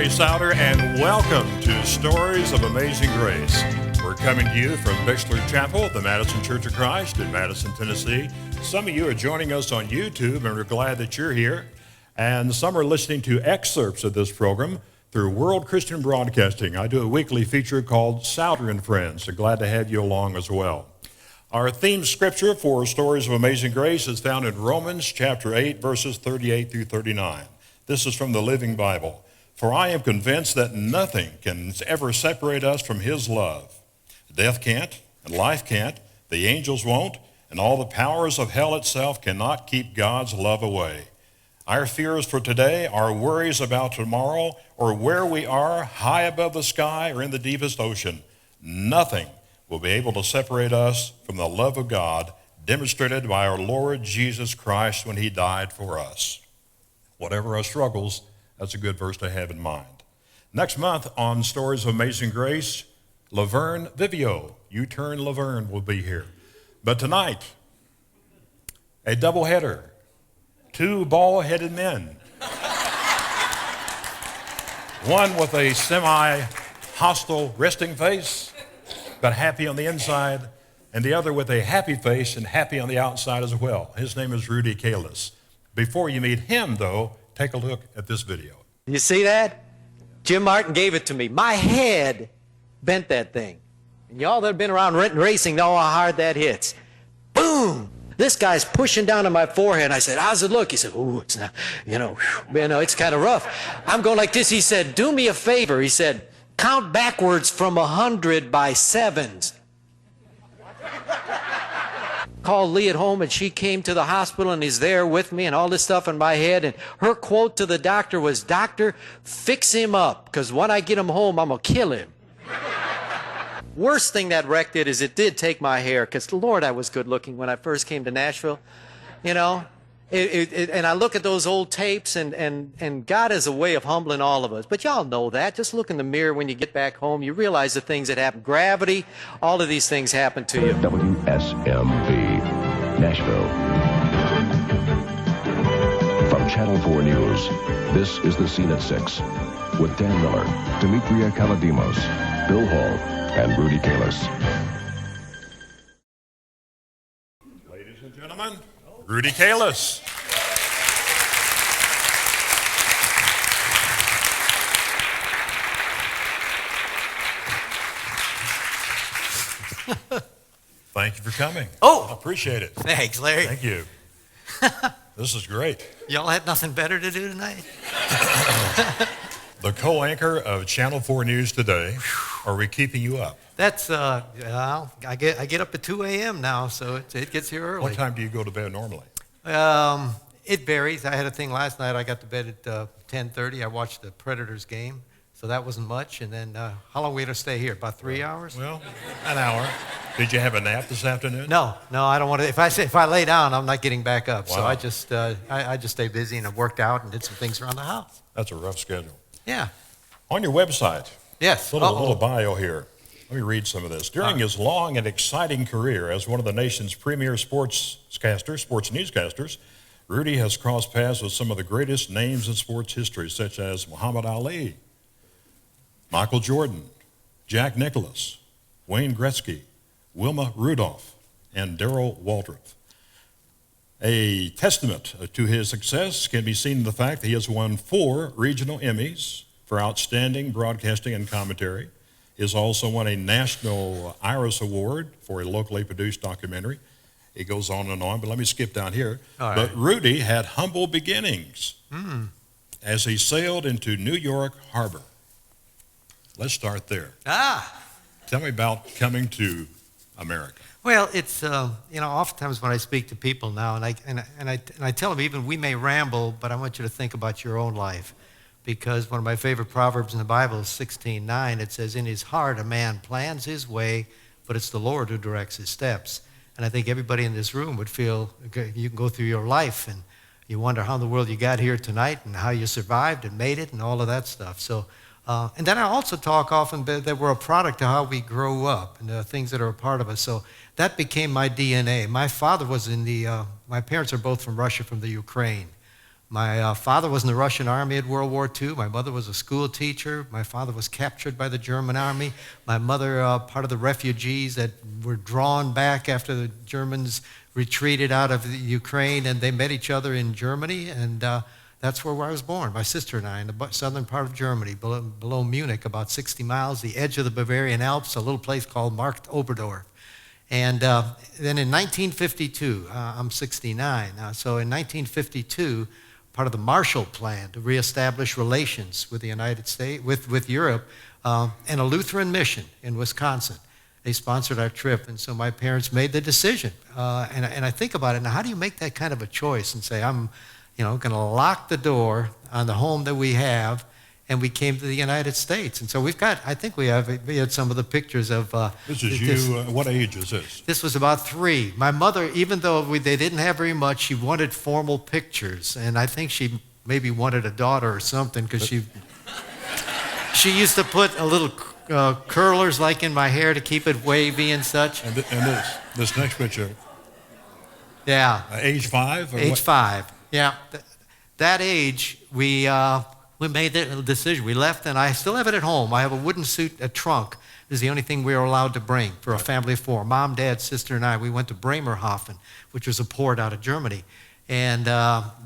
Ray Souter, and welcome to Stories of Amazing Grace. We're coming to you from Bixler Chapel at the Madison Church of Christ in Madison, Tennessee. Some of you are joining us on YouTube, and we're glad that you're here. And some are listening to excerpts of this program through World Christian Broadcasting. I do a weekly feature called Souter and Friends, so glad to have you along as well. Our theme scripture for Stories of Amazing Grace is found in Romans chapter 8, verses 38 through 39. This is from the Living Bible. For I am convinced that nothing can ever separate us from his love. Death can't, and life can't, the angels won't, and all the powers of hell itself cannot keep God's love away. Our fears for today, our worries about tomorrow, or where we are, high above the sky or in the deepest ocean, nothing will be able to separate us from the love of God demonstrated by our Lord Jesus Christ when he died for us. Whatever our struggles, that's a good verse to have in mind. Next month on Stories of Amazing Grace, Laverne Vivio, U-Turn Laverne will be here. But tonight, a doubleheader, two bald-headed men. One with a semi-hostile resting face, but happy on the inside, and the other with a happy face and happy on the outside as well. His name is Rudy KALIS. Before you meet him, though, take a look at this video. You see that? Jim Martin gave it to me. My head bent that thing. And y'all that have been around racing know how hard that hits. Boom! This guy's pushing down on my forehead. I said, how's it look? He said, ooh, it's not, it's kind of rough. I'm going like this. He said, do me a favor. He said, count backwards from 100 by sevens. Called Lee at home, and she came to the hospital, and he's there with me and all this stuff in my head. And her quote to the doctor was, "Doctor, fix him up, because when I get him home, I'm going to kill him." Worst thing that wreck did is it did take my hair, because Lord, I was good looking when I first came to Nashville. And I look at those old tapes, and God has a way of humbling all of us. But y'all know that. Just look in the mirror when you get back home. You realize the things that happen. Gravity, all of these things happen to you. WSMV, Nashville. From Channel 4 News, this is The Scene at 6 with Dan Miller, Demetria Kaladimos, Bill Hall, and Rudy KALIS. Ladies and gentlemen, Rudy KALIS. Thank you for coming. Oh! I appreciate it. Thanks, Larry. Thank you. This is great. Y'all had nothing better to do tonight? The co-anchor of Channel 4 News today. Are we keeping you up? That's, I get up at 2 a.m. now, so it gets here early. What time do you go to bed normally? It varies. I had a thing last night. I got to bed at 10:30. I watched the Predators game, so that wasn't much. And then how long we had to stay here? About 3 hours? Well, an hour. Did you have a nap this afternoon? No, I don't want to. If I lay down, I'm not getting back up. Wow. So I just stay busy, and I worked out and did some things around the house. That's a rough schedule. Yeah. On your website, yes. little bio here. Let me read some of this. During his long and exciting career as one of the nation's premier sportscasters, sports newscasters, Rudy has crossed paths with some of the greatest names in sports history, such as Muhammad Ali, Michael Jordan, Jack Nicklaus, Wayne Gretzky, Wilma Rudolph, and Darrell Waltrip. A testament to his success can be seen in the fact that he has won 4 regional Emmys for outstanding broadcasting and commentary. He has also won a National Iris Award for a locally produced documentary. It goes on and on, but let me skip down here. All right. But Rudy had humble beginnings as he sailed into New York Harbor. Let's start there. Tell me about coming to America. Well, it's oftentimes when I speak to people now, and I tell them, even we may ramble, but I want you to think about your own life, because one of my favorite proverbs in the Bible is 16:9. It says, "In his heart a man plans his way, but it's the Lord who directs his steps." And I think everybody in this room would feel you can go through your life and you wonder how in the world you got here tonight and how you survived and made it and all of that stuff. So. And then I also talk often that we're a product of how we grow up and the things that are a part of us. So that became my DNA. My father was my parents are both from Russia, from the Ukraine. My father was in the Russian army at World War II. My mother was a school teacher. My father was captured by the German army. My mother, part of the refugees that were drawn back after the Germans retreated out of the Ukraine, and they met each other in Germany, and that's where I was born, my sister and I, in the southern part of Germany, below Munich, about 60 miles, the edge of the Bavarian Alps, a little place called Markt Oberdorf. And then in 1952, I'm 69 now, so in 1952, part of the Marshall Plan to reestablish relations with the United States, with Europe, and a Lutheran mission in Wisconsin. They sponsored our trip, and so my parents made the decision. And I think about it now, how do you make that kind of a choice and say, I'm going to lock the door on the home that we have, and we came to the United States. And so we had some of the pictures of... This is you, what age is this? This was about 3. My mother, even though they didn't have very much, she wanted formal pictures. And I think she maybe wanted a daughter or something, because she used to put a little curlers like in my hair to keep it wavy and such. And this next picture? Yeah. Age 5? Age 5, yeah. That age, we made the decision. We left, and I still have it at home. I have a wooden suit, a trunk. This is the only thing we were allowed to bring for a family of 4. Mom, Dad, sister, and I. We went to Bremerhaven, which was a port out of Germany. And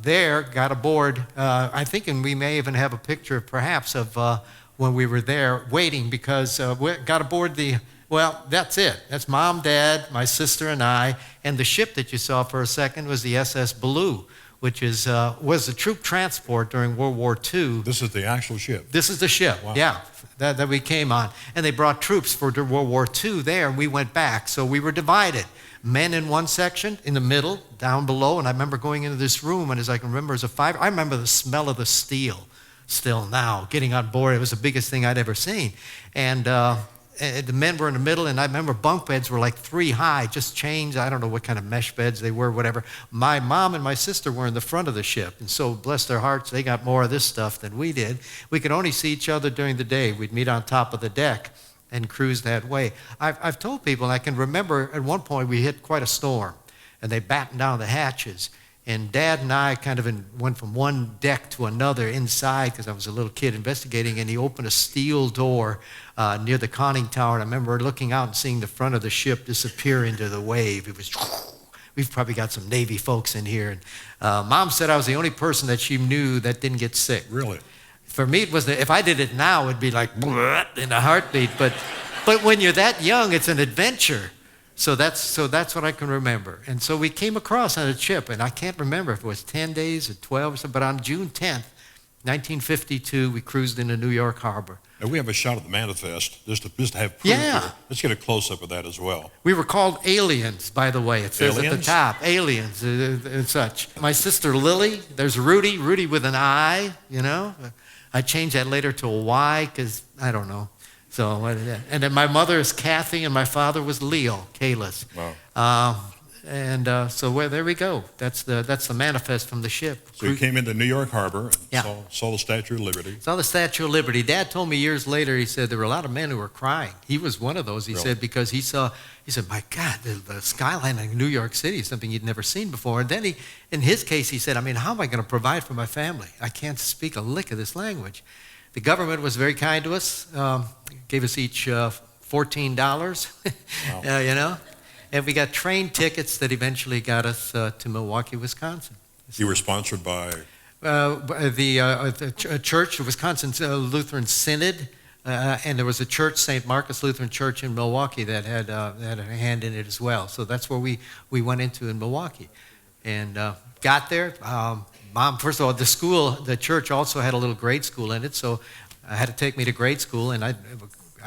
there, got aboard, I think, and we may even have a picture, perhaps, of when we were there waiting, because we got aboard that's it. That's Mom, Dad, my sister, and I. And the ship that you saw for a second was the SS Blue, which was a troop transport during World War II. This is the actual ship? This is the ship, wow. Yeah, that we came on. And they brought troops for World War II there, and we went back. So we were divided. Men in one section, in the middle, down below. And I remember going into this room, and as I can remember as a 5, I remember the smell of the steel still now, getting on board. It was the biggest thing I'd ever seen. And the men were in the middle, and I remember bunk beds were like 3 high, just chains. I don't know what kind of mesh beds they were, whatever. My mom and my sister were in the front of the ship, and so bless their hearts, they got more of this stuff than we did. We could only see each other during the day. We'd meet on top of the deck and cruise that way. I've told people, and I can remember at one point we hit quite a storm, and they battened down the hatches. And Dad and I kind of went from one deck to another inside, because I was a little kid investigating, and he opened a steel door near the conning tower. And I remember looking out and seeing the front of the ship disappear into the wave. It was, we've probably got some Navy folks in here. And Mom said I was the only person that she knew that didn't get sick. Really? For me, it was if I did it now, it'd be like in a heartbeat. But when you're that young, it's an adventure. So that's what I can remember. And so we came across on a ship, and I can't remember if it was 10 days or 12 or something, but on June 10th, 1952, we cruised into New York Harbor. And we have a shot of the manifest, just to have proof here. Let's get a close-up of that as well. We were called aliens, by the way. It says aliens? At the top, aliens and such. My sister Lily, there's Rudy with an I, I changed that later to a Y, because I don't know. So, and then my mother is Kathy, and my father was Leo, KALIS. Wow. So there we go. That's the manifest from the ship. So you came into New York Harbor and Yeah. saw the Statue of Liberty. Saw the Statue of Liberty. Dad told me years later, he said there were a lot of men who were crying. He was one of those, he Really? said, because he said, my God, the skyline of New York City is something you'd never seen before. And then in his case, he said, how am I going to provide for my family? I can't speak a lick of this language. The government was very kind to us, gave us each $14, Wow. and we got train tickets that eventually got us to Milwaukee, Wisconsin. You were sponsored by? The church, the Wisconsin Lutheran Synod, and there was a church, St. Marcus Lutheran Church in Milwaukee, that had a hand in it as well. So that's where we went into in Milwaukee. And got there. Mom, first of all, the church also had a little grade school in it, so I had to take me to grade school, and I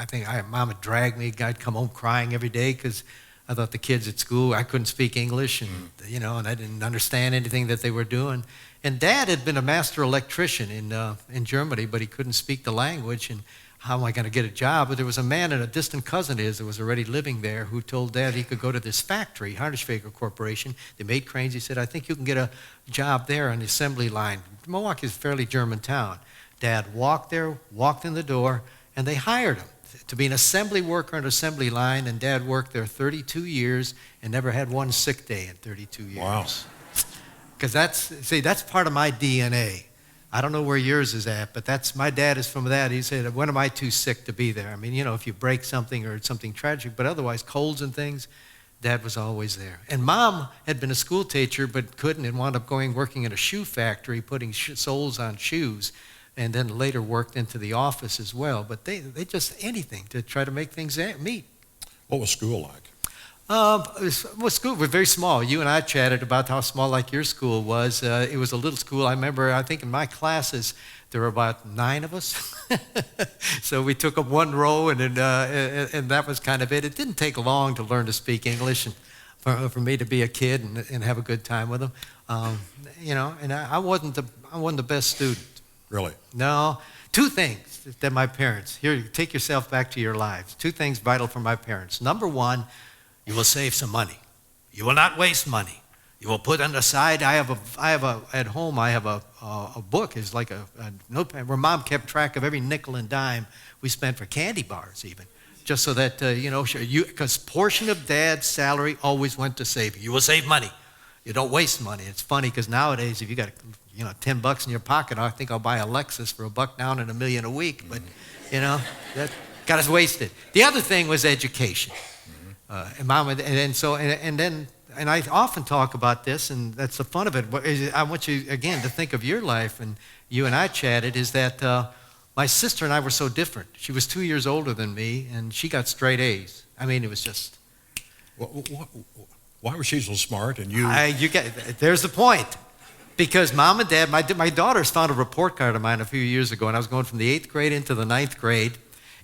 think Mom would drag me. I'd come home crying every day because I thought the kids at school, I couldn't speak English, and and I didn't understand anything that they were doing. And Dad had been a master electrician in Germany, but he couldn't speak the language, and how am I going to get a job? But there was a man, and a distant cousin of his, that was already living there, who told Dad he could go to this factory, Harnischweger Corporation. They made cranes. He said, I think you can get a job there on the assembly line. Milwaukee is a fairly German town. Dad walked there, walked in the door, and they hired him to be an assembly worker on an assembly line, and Dad worked there 32 years and never had one sick day in 32 years. Wow. Because that's part of my DNA. I don't know where yours is at, but my dad is from that. He said, when am I too sick to be there? I mean, if you break something or something tragic, but otherwise colds and things, Dad was always there. And Mom had been a school teacher but couldn't and wound up working in a shoe factory, putting soles on shoes, and then later worked into the office as well. But they just anything to try to make things meet. What was school like? School was very small. You and I chatted about how small like your school was. It was a little school. I remember, I think in my classes, there were about 9 of us. So we took up one row, and that was kind of it. It didn't take long to learn to speak English and for me to be a kid and have a good time with them. And I wasn't the best student. Really? No. 2 things that my parents, here, take yourself back to your lives. 2 things vital for my parents. Number 1, you will save some money. You will not waste money. You will put on the side. At home, I have a book. It's like a notepad where Mom kept track of every nickel and dime we spent for candy bars even. Just so that, because portion of Dad's salary always went to saving. You will save money. You don't waste money. It's funny because nowadays, if you got, $10 in your pocket, I think I'll buy a Lexus for $1 down and $1 million a week. But, that got us wasted. The other thing was education. And Mom, and I often talk about this, and that's the fun of it. I want you again to think of your life, and you and I chatted. Is that my sister and I were so different? She was 2 years older than me, and she got straight A's. I mean, it was just. Why was she so smart, and you? There's the point. Because Mom and Dad, my daughters found a report card of mine a few years ago, and I was going from the 8th grade into the 9th grade.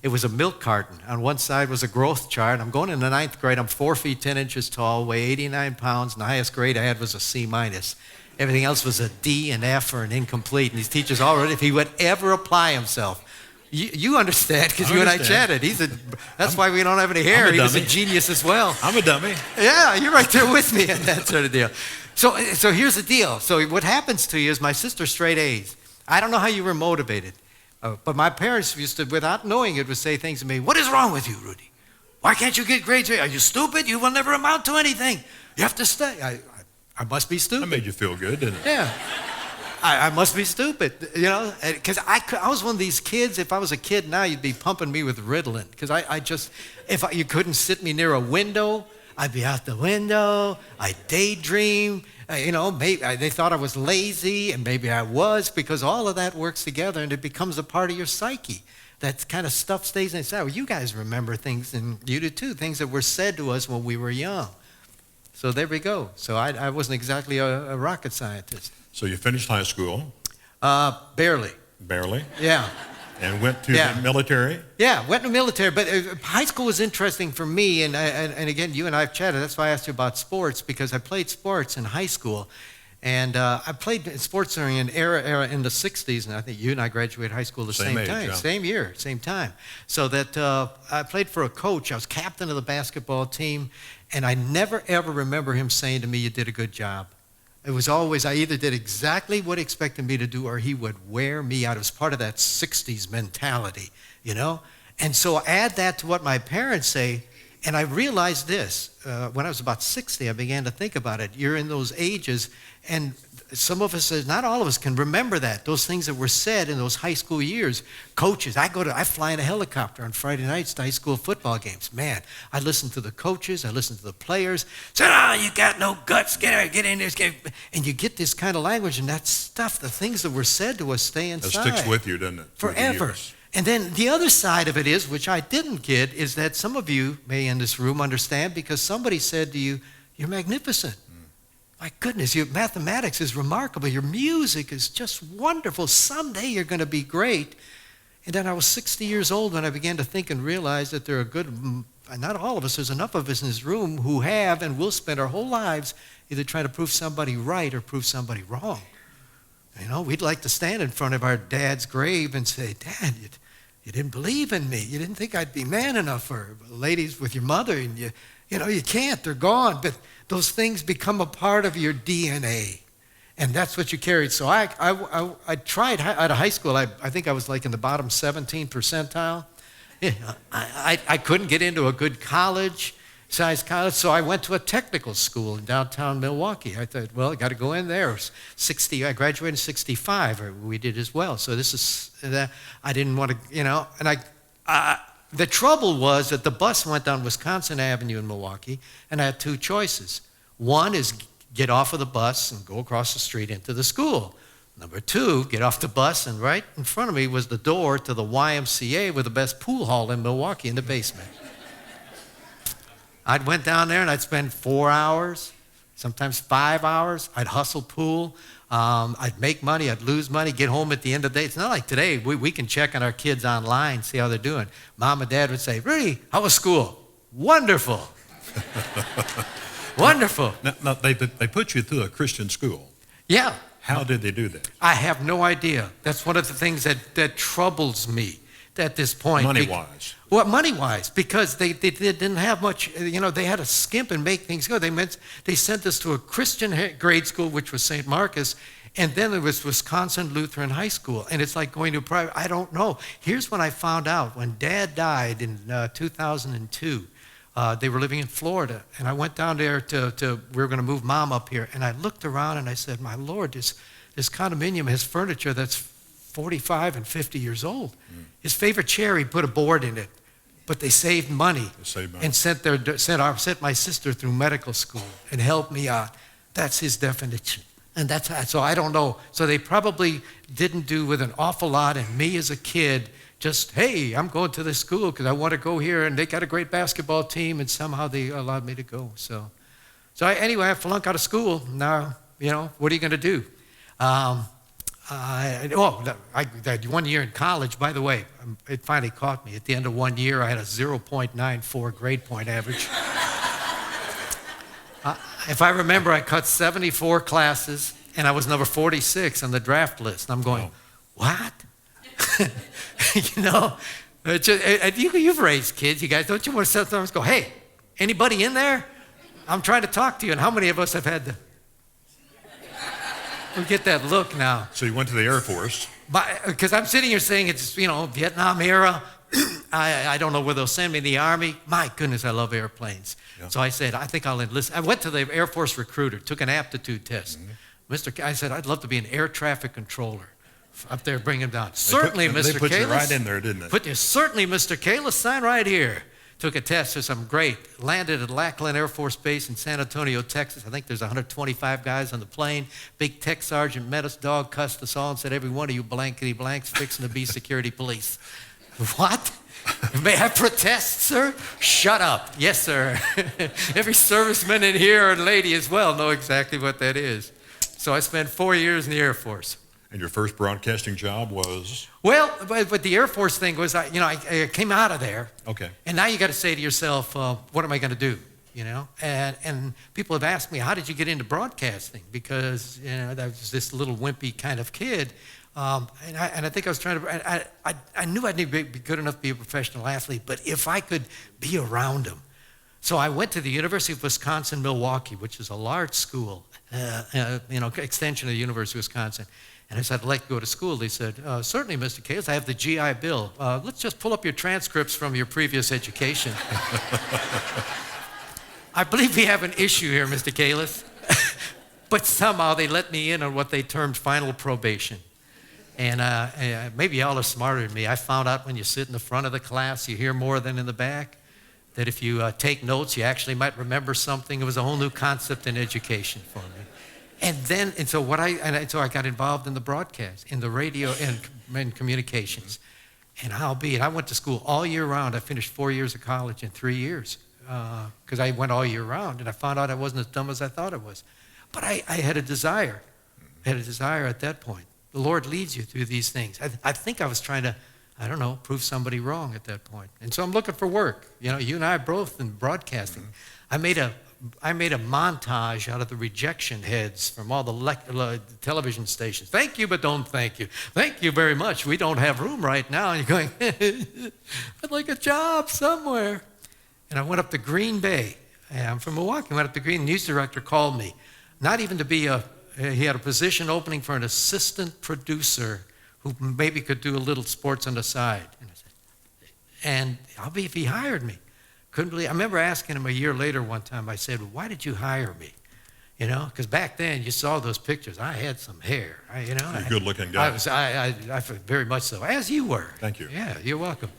It was a milk carton. On one side was a growth chart. I'm going in the 9th grade. I'm 4 feet 10 inches tall, weigh 89 pounds, and the highest grade I had was a C-. Everything else was a D, an F, or an incomplete. And these teachers already, if he would ever apply himself, you understand, because you and I chatted. That's why we don't have any hair. He was a genius as well. I'm a dummy. Yeah, you're right there with me and that sort of deal. So here's the deal. So what happens to you is my sister straight A's. I don't know how you were motivated. But my parents used to, without knowing it, would say things to me, what is wrong with you, Rudy? Why can't you get grades? Are you stupid? You will never amount to anything. You have to stay. I must be stupid. That made you feel good, didn't it? Yeah. I must be stupid, because I was one of these kids. If I was a kid now, you'd be pumping me with Ritalin, because you couldn't sit me near a window, I'd be out the window, I'd daydream. Maybe they thought I was lazy, and maybe I was, because all of that works together, and it becomes a part of your psyche. That kind of stuff stays inside. Well, you guys remember things, and you do too, things that were said to us when we were young. So there we go. So I wasn't exactly a rocket scientist. So you finished high school? Barely. Barely? Yeah. And went to the military? Yeah, went to the military. But high school was interesting for me. And again, you and I have chatted. That's why I asked you about sports, because I played sports in high school. And I played sports during an era in the 60s. And I think you and I graduated high school the same time. Yeah. Same year, same time. So that I played for a coach. I was captain of the basketball team. And I never, ever remember him saying to me, you did a good job. It was always, I either did exactly what he expected me to do, or he would wear me out. It was part of that 60s mentality, And so add that to what my parents say, and I realized this. When I was about 60, I began to think about it. You're in those ages, and some of us, not all of us, can remember that, those things that were said in those high school years. Coaches, I fly in a helicopter on Friday nights to high school football games. Man, I listen to the coaches, I listen to the players. Say, you got no guts, get in this game. And you get this kind of language, and that stuff, the things that were said to us stay inside. That sticks with you, doesn't it? Forever. And then the other side of it is, which I didn't get, is that some of you may in this room understand, because somebody said to you, you're magnificent. My goodness, your mathematics is remarkable. Your music is just wonderful. Someday you're going to be great. And then I was 60 years old when I began to think and realize that there are not all of us, there's enough of us in this room who have and will spend our whole lives either trying to prove somebody right or prove somebody wrong. We'd like to stand in front of our dad's grave and say, Dad, you didn't believe in me. You didn't think I'd be man enough for ladies with your mother, and you can't, they're gone. But those things become a part of your DNA, and that's what you carried. So I tried out of high school. I think I was like in the bottom 17 percentile. I couldn't get into a good college. besides college. So I went to a technical school in downtown Milwaukee. I thought, well, I got to go in there. I graduated in 65, or we did as well. So this is, I didn't want to, and the trouble was that the bus went down Wisconsin Avenue in Milwaukee, and I had two choices. One is get off of the bus and go across the street into the school. Number two, get off the bus, and right in front of me was the door to the YMCA with the best pool hall in Milwaukee in the basement. I'd went down there and I'd spend 4 hours, sometimes 5 hours. I'd hustle pool. I'd make money. I'd lose money, get home at the end of the day. It's not like today. We can check on our kids online, see how they're doing. Mom and Dad would say, Rudy, how was school? Wonderful. Wonderful. Now they put you through a Christian school. Yeah. How did they do that? I have no idea. That's one of the things that troubles me at this point. Money-wise. Well, money-wise, because they didn't have much, they had to skimp and make things go. They sent us to a Christian grade school, which was St. Marcus, and then there was Wisconsin Lutheran High School. And it's like going to a private, I don't know. Here's when I found out. When Dad died in 2002, they were living in Florida, and I went down there we were going to move Mom up here, and I looked around and I said, my Lord, this condominium has furniture that's 45 and 50 years old. His favorite chair, he put a board in it, but they saved money, and sent my sister through medical school and helped me out. That's his definition. And so I don't know. So they probably didn't do with an awful lot, and me as a kid, just, hey, I'm going to this school because I want to go here, and they got a great basketball team, and somehow they allowed me to go. So anyway, I flunked out of school. Now, what are you going to do? I 1 year in college, by the way, it finally caught me. At the end of 1 year, I had a 0.94 grade point average. If I remember, I cut 74 classes, and I was number 46 on the draft list. And I'm going, what? You've raised kids, you guys. Don't you want to sometimes go, hey, anybody in there? I'm trying to talk to you. And how many of us have had we get that look now? So you went to the Air Force. Because I'm sitting here saying it's, Vietnam era. I don't know where they'll send me in the Army. My goodness, I love airplanes. Yeah. So I said, I think I'll enlist. I went to the Air Force recruiter, took an aptitude test. Mm-hmm. I said, I'd love to be an air traffic controller. Up there, bring him down. Certainly, Mr. KALIS. They put you right in there, didn't they? Certainly, Mr. KALIS, sign right here. Took a test, says I'm great. Landed at Lackland Air Force Base in San Antonio, Texas. I think there's 125 guys on the plane. Big tech sergeant met us, dog cussed us all, and said, every one of you blankety blanks fixing to be security police. What? May I protest, sir? Shut up. Yes, sir. Every serviceman in here and lady as well know exactly what that is. So I spent 4 years in the Air Force. And your first broadcasting job was? Well, but the Air Force thing was, I came out of there. Okay. And now you got to say to yourself, what am I going to do? And people have asked me, how did you get into broadcasting? Because, I was this little wimpy kind of kid. And I think I was trying to, I knew I'd be good enough to be a professional athlete, but if I could be around them. So I went to the University of Wisconsin-Milwaukee, which is a large school, extension of the University of Wisconsin. And I said, I'd like to go to school. They said, certainly, Mr. KALIS, I have the GI Bill. Let's just pull up your transcripts from your previous education. I believe we have an issue here, Mr. KALIS. But somehow they let me in on what they termed final probation. And maybe y'all are smarter than me. I found out when you sit in the front of the class, you hear more than in the back. That if you take notes, you actually might remember something. It was a whole new concept in education for me. So I got involved in the broadcast, in the radio and communications. And I went to school all year round. I finished 4 years of college in 3 years because I went all year round, and I found out I wasn't as dumb as I thought I was. But I had a desire. I had a desire at that point. The Lord leads you through these things. I think I was trying to, prove somebody wrong at that point. And so I'm looking for work. You and I both in broadcasting. I made a montage out of the rejection heads from all the television stations. Thank you, but don't thank you. Thank you very much. We don't have room right now. And you're going, I'd like a job somewhere. And I went up to Green Bay. I'm from Milwaukee. I went up to Green. The news director called me. Not even to be he had a position opening for an assistant producer who maybe could do a little sports on the side. And I'll be if he hired me. Couldn't believe. I remember asking him a year later one time. I said, "Why did you hire me?" You know, because back then you saw those pictures. I had some hair. You're a good-looking guy. I very much so, as you were. Thank you. Yeah, you're welcome.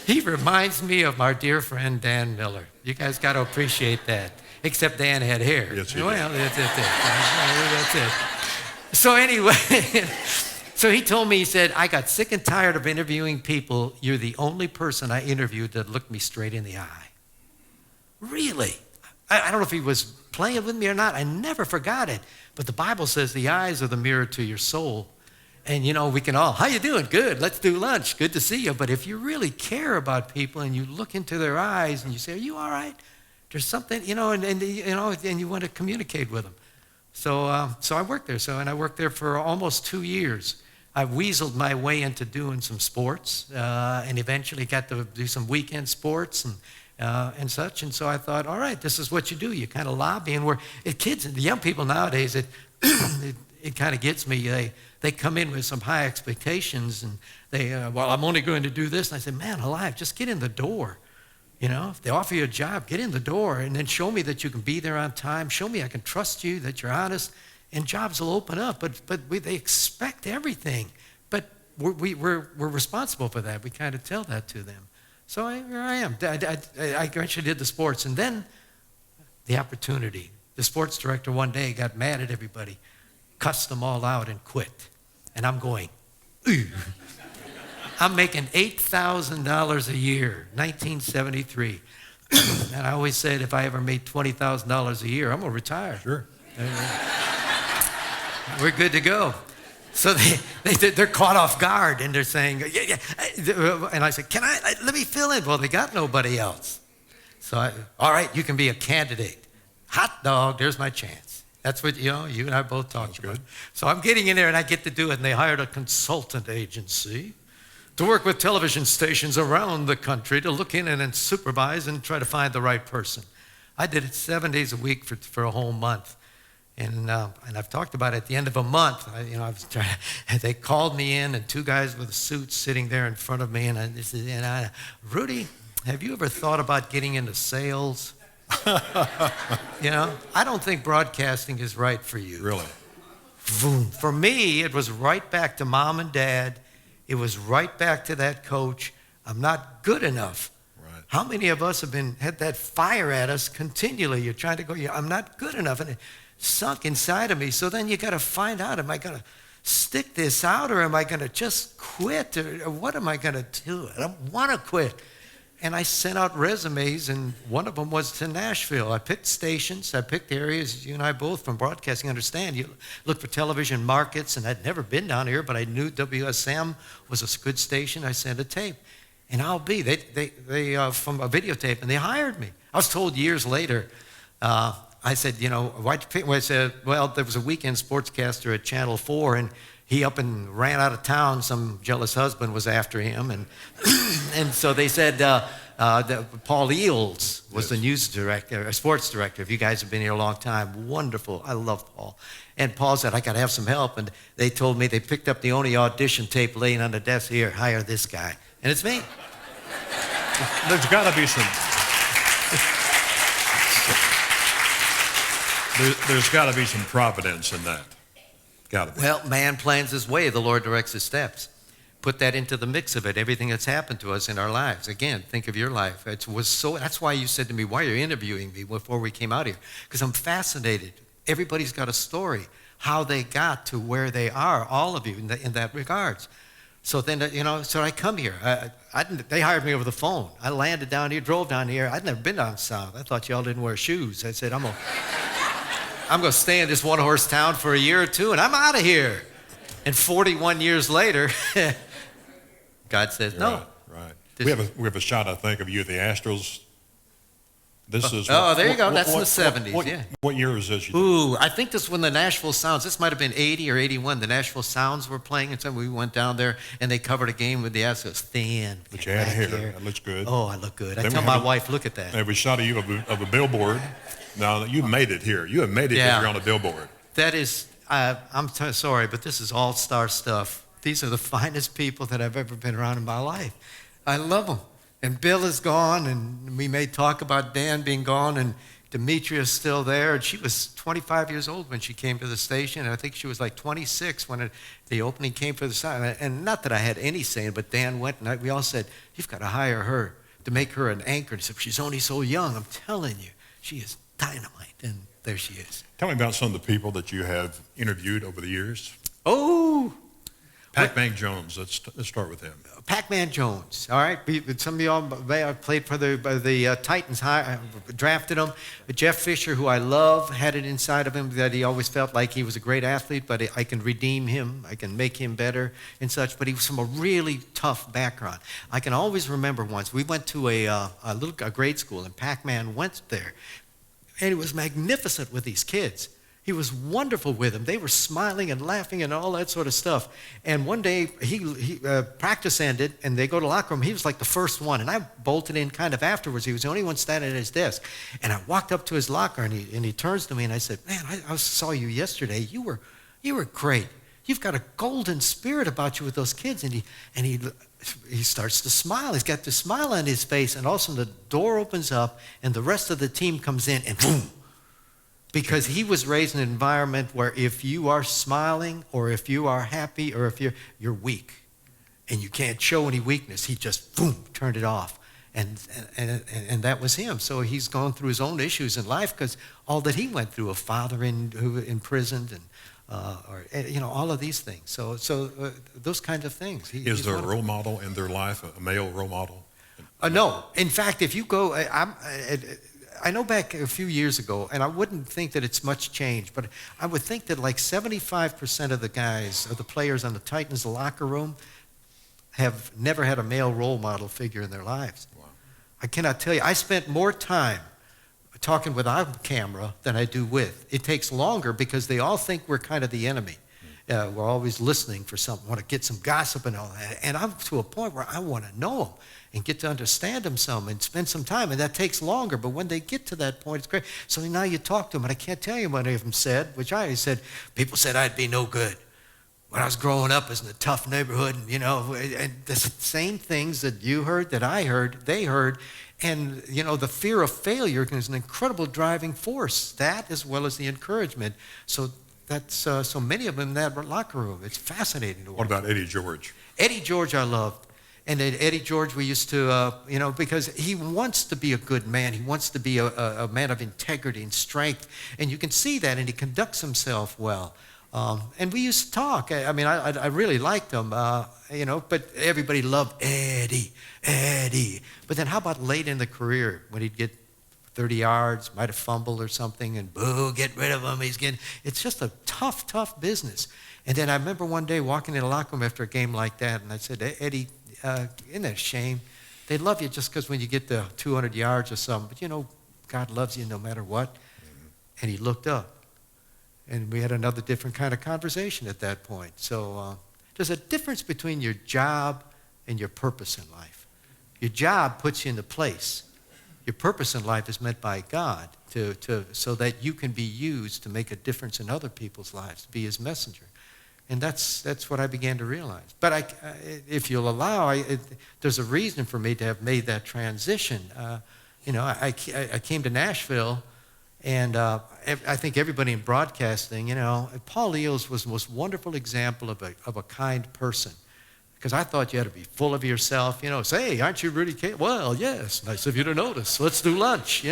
He reminds me of our dear friend Dan Miller. You guys got to appreciate that. Except Dan had hair. Yes, he well, did. that's it. So anyway, so he told me, he said, "I got sick and tired of interviewing people. You're the only person I interviewed that looked me straight in the eye." Really? I don't know if he was playing with me or not. I never forgot it. But the Bible says the eyes are the mirror to your soul. And, you know, we can all, "How you doing? Good. Let's do lunch. Good to see you." But if you really care about people and you look into their eyes and you say, "Are you all right?" There's something, you know, and you want to communicate with them. So I worked there. And I worked there for almost 2 years. I weaseled my way into doing some sports and eventually got to do some weekend sports and such. And so I thought, all right, this is what you do. You kind of lobby. And kids and the young people nowadays, it kind of gets me. They come in with some high expectations and well, I'm only going to do this. And I said, man alive, just get in the door. You know, if they offer you a job, get in the door and then show me that you can be there on time. Show me I can trust you, that you're honest, and jobs will open up. But they expect everything. But we're responsible for that. We kind of tell that to them. So here I am. I eventually did the sports, and then the opportunity. The sports director one day got mad at everybody, cussed them all out, and quit. And I'm going, "Ooh." I'm making $8,000 a year, 1973. And I always said if I ever made $20,000 a year, I'm going to retire. Sure. We're good to go. So they're caught off guard, and they're saying, yeah. And I said, let me fill in. Well, they got nobody else. So all right, you can be a candidate. Hot dog, there's my chance. That's what, you and I both talked about. So I'm getting in there, and I get to do it, and they hired a consultant agency to work with television stations around the country to look in and then supervise and try to find the right person. I did it 7 days a week for a whole month. And I've talked about it at the end of a month. They called me in, and two guys with suits sitting there in front of me, and I said, "Rudy, have you ever thought about getting into sales?" I don't think broadcasting is right for you. Really? For me, it was right back to mom and dad. It was right back to that coach. I'm not good enough. Right. How many of us have had that fire at us continually? You're trying to go, I'm not good enough. And it sunk inside of me. So then you got to find out, am I going to stick this out, or am I going to just quit? Or what am I going to do? I don't want to quit. And I sent out resumes, and one of them was to Nashville. I picked stations. I picked areas, you and I both from broadcasting understand. You look for television markets, and I'd never been down here, but I knew WSM was a good station. I sent a tape. And they from a videotape, and they hired me. I was told years later, I said, why'd you pick? Well, I said, well, there was a weekend sportscaster at Channel 4, and he up and ran out of town. Some jealous husband was after him. And and so they said, Paul Eels was the news director, sports director. If you guys have been here a long time, wonderful. I love Paul. And Paul said, I got to have some help. And they told me they picked up the only audition tape laying on the desk here, hire this guy. And it's me. There's got to be some... There's got to be some providence in that. Got to be. Well, man plans his way, the Lord directs his steps. Put that into the mix of it, everything that's happened to us in our lives. Again, think of your life. That's why you said to me, why are you interviewing me before we came out here? Because I'm fascinated. Everybody's got a story, how they got to where they are, all of you in that regards. So then, so I come here. They hired me over the phone. I landed down here, drove down here. I'd never been down south. I thought y'all didn't wear shoes. I said, I'm going to stay in this one-horse town for a year or two, and I'm out of here. And 41 years later, God says, no. Right. We have a shot, I think, of you at the Astros. This is... there you go. That's in the 70s, yeah. What year is this? Ooh, I think this is when the Nashville Sounds, this might have been 80 or 81, the Nashville Sounds were playing, and so we went down there, and they covered a game with the Astros. Thin. But you had hair. That looks good. Oh, I look good. I tell my wife, look at that. We have a shot of you of a billboard. Now, you made it here. You have made it because you're on a billboard. That is, I'm sorry, but this is all-star stuff. these are the finest people that I've ever been around in my life. I love them. And Bill is gone, and we may talk about Dan being gone, and Demetria is still there. And she was 25 years old when she came to the station, and I think she was like 26 when the opening came for the site. And not that I had any say, but Dan went, and we all said, you've got to hire her to make her an anchor. And he said, she's only so young. I'm telling you, she is dynamite. And there she is. Tell me about some of the people that you have interviewed over the years. Oh, Pac-Man Jones, let's start with him. Pac-Man Jones, all right? Some of y'all may have played for the Titans, drafted him. Jeff Fisher, who I love, had it inside of him that he always felt like he was a great athlete, but I can redeem him, I can make him better and such, but he was from a really tough background. I can always remember once, we went to a grade school, and Pac-Man went there, and he was magnificent with these kids. He was wonderful with them. They were smiling and laughing and all that sort of stuff. And one day, practice ended, and they go to the locker room. He was like the first one, and I bolted in kind of afterwards. He was the only one standing at his desk. And I walked up to his locker, and he turns to me, and I said, man, I saw you yesterday. You were great. You've got a golden spirit about you with those kids. And he starts to smile. He's got the smile on his face, and all of a sudden the door opens up, and the rest of the team comes in, and boom. Because he was raised in an environment where if you are smiling or if you are happy or if you're weak and you can't show any weakness, he just, boom, turned it off. And that was him. So he's gone through his own issues in life because all that he went through, a father who imprisoned and all of these things. So those kinds of things. Is there a role model in their life, a male role model? No. In fact, if you go, I know back a few years ago, and I wouldn't think that it's much changed, but I would think that like 75% of the guys, of the players on the Titans locker room, have never had a male role model figure in their lives. Wow. I cannot tell you. I spent more time talking without camera than I do with. It takes longer because they all think we're kind of the enemy. We're always listening for something, want to get some gossip and all that. And I'm to a point where I want to know them and get to understand them some and spend some time. And that takes longer. But when they get to that point, it's great. So now you talk to them, and I can't tell you what any of them said, which I said, people said I'd be no good. When I was growing up, I was in a tough neighborhood, and the same things that you heard, that I heard, they heard. And, the fear of failure is an incredible driving force, that as well as the encouragement. So that's so many of them in that locker room. It's fascinating to watch. What about Eddie George? Eddie George I loved. And then Eddie George, we used to, because he wants to be a good man. He wants to be a man of integrity and strength. And you can see that, and he conducts himself well. And we used to talk. I really liked him, but everybody loved Eddie. But then how about late in the career when he'd get 30 yards, might have fumbled or something, and boo, get rid of him. It's just a tough business. And then I remember one day walking in the locker room after a game like that, and I said, Eddie, isn't that a shame? They love you just because when you get the 200 yards or something, but God loves you no matter what. Mm-hmm. And he looked up, and we had another different kind of conversation at that point. So there's a difference between your job and your purpose in life. Your job puts you in the place. Your purpose in life is meant by God so that you can be used to make a difference in other people's lives, to be his messenger. And that's what I began to realize. But if you'll allow, there's a reason for me to have made that transition. I came to Nashville, and I think everybody in broadcasting, Paul Eels was the most wonderful example of a kind person. Because I thought you had to be full of yourself, say, hey, aren't you Rudy K? Well, yes, nice of you to notice. Let's do lunch,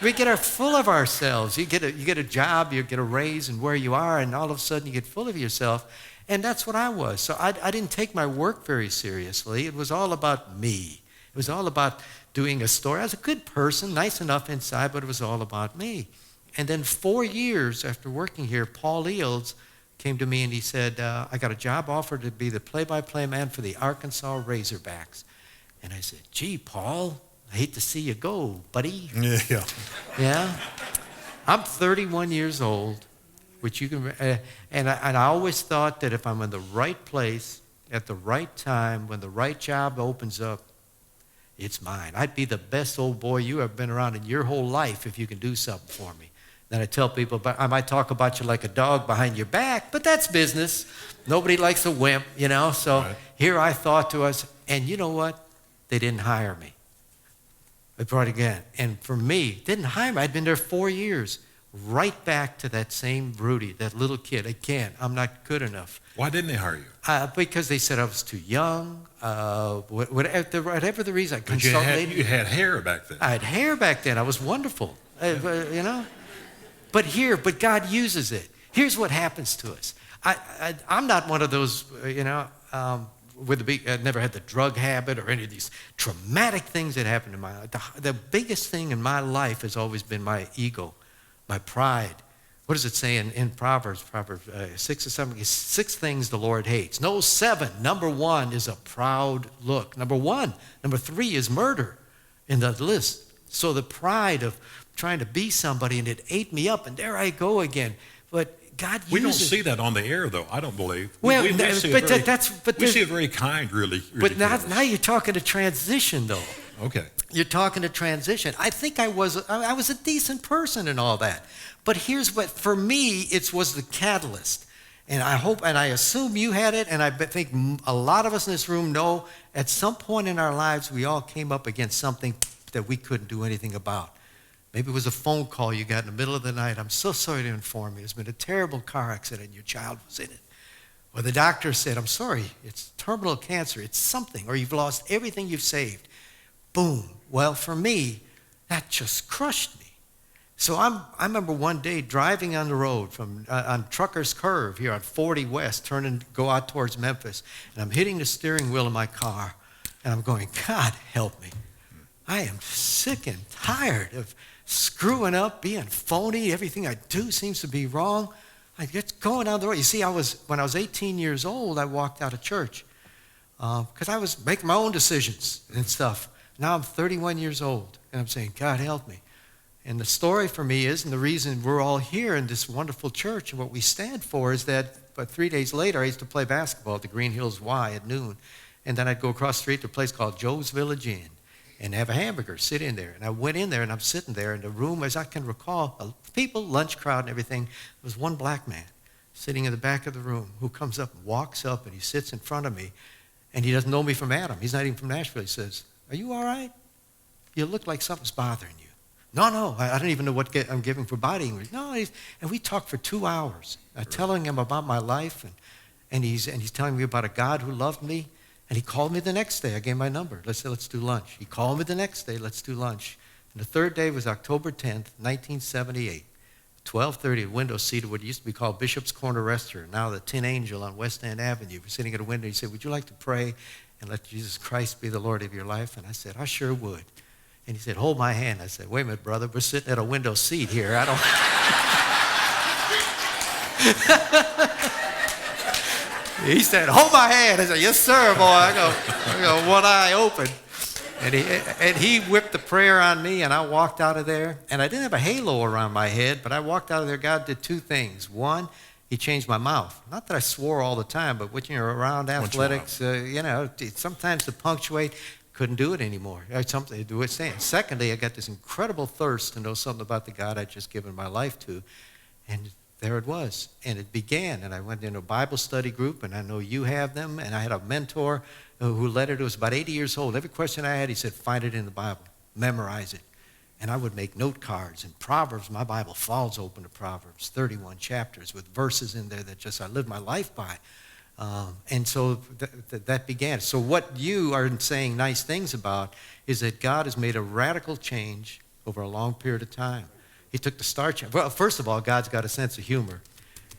We get full of ourselves. You get a job, you get a raise and where you are, and all of a sudden you get full of yourself. And that's what I was. So I didn't take my work very seriously. It was all about me. It was all about doing a story. I was a good person, nice enough inside, but it was all about me. And then 4 years after working here, Paul Eels came to me and he said, I got a job offer to be the play-by-play man for the Arkansas Razorbacks. And I said, gee, Paul, I hate to see you go, buddy. Yeah. Yeah? I'm 31 years old, which you can, and I always thought that if I'm in the right place at the right time, when the right job opens up, it's mine. I'd be the best old boy you ever been around in your whole life if you can do something for me. Then I tell people, but I might talk about you like a dog behind your back, but that's business. Nobody likes a wimp, So Right. Here I thought to us, and you know what? They didn't hire me. They brought it again. And for me, didn't hire me. I'd been there 4 years. Right back to that same Rudy, that little kid. Again, I'm not good enough. Why didn't they hire you? Because they said I was too young. Whatever the reason. But you had hair back then. I had hair back then. I was wonderful, But God uses it. Here's what happens to us. I'm not one of those, I never had the drug habit or any of these traumatic things that happened in my life. The biggest thing in my life has always been my ego, my pride. What does it say in Proverbs 6 or 7? 6 things the Lord hates. No, 7. Number 1 is a proud look. Number 3 is murder in the list. So the pride of trying to be somebody, and it ate me up, and there I go again. But God uses... We don't see that on the air, though, I don't believe. Well, we see a very kind, really but now you're talking to transition, though. Okay. You're talking to transition. I think I was a decent person and all that. But here's what, for me, it was the catalyst. And I hope, and I assume you had it, and I think a lot of us in this room know at some point in our lives we all came up against something that we couldn't do anything about. Maybe it was a phone call you got in the middle of the night. I'm so sorry to inform you. There's been a terrible car accident and your child was in it. Or the doctor said, I'm sorry, it's terminal cancer. It's something. Or you've lost everything you've saved. Boom. Well, for me, that just crushed me. So I remember one day driving on the road on Trucker's Curve here on 40 West, go out towards Memphis, and I'm hitting the steering wheel of my car, and I'm going, God, help me. I am sick and tired of screwing up, being phony. Everything I do seems to be wrong. I get going down the road. You see, when I was 18 years old, I walked out of church because I was making my own decisions and stuff. Now I'm 31 years old, and I'm saying, God, help me. And the story for me is, and the reason we're all here in this wonderful church and what we stand for is that, but 3 days later, I used to play basketball at the Green Hills Y at noon. And then I'd go across the street to a place called Joe's Village Inn and have a hamburger, sit in there. And I went in there, and I'm sitting there in the room, as I can recall, people, lunch crowd and everything. There was one black man sitting in the back of the room who comes up and walks up, and he sits in front of me, and he doesn't know me from Adam. He's not even from Nashville. He says, are you all right? You look like something's bothering you. No, I don't even know what I'm giving for body English. No, and we talked for 2 hours, telling him about my life, and he's telling me about a God who loved me. And he called me the next day. I gave my number. Let's do lunch. He called me the next day. Let's do lunch. And the third day was October 10th, 1978. 12:30, a window seat at what used to be called Bishop's Corner Restaurant, now the Tin Angel on West End Avenue. We're sitting at a window. He said, would you like to pray and let Jesus Christ be the Lord of your life? And I said, I sure would. And he said, hold my hand. I said, wait a minute, brother. We're sitting at a window seat here. I don't... He said, hold my hand. I said, yes, sir, boy. I go one eye open. And he whipped the prayer on me, and I walked out of there. And I didn't have a halo around my head, but I walked out of there. God did 2 things. One, he changed my mouth. Not that I swore all the time, but when you're around athletics, sometimes to punctuate, couldn't do it anymore. I had something to do with saying. Secondly, I got this incredible thirst to know something about the God I'd just given my life to. And there it was, and it began, and I went into a Bible study group, and I know you have them, and I had a mentor who led it, who was about 80 years old. Every question I had, he said, find it in the Bible, memorize it. And I would make note cards, and Proverbs, my Bible falls open to Proverbs, 31 chapters with verses in there that just I lived my life by. And so that began. So what you are saying nice things about is that God has made a radical change over a long period of time. He took the starch. Well, first of all, God's got a sense of humor.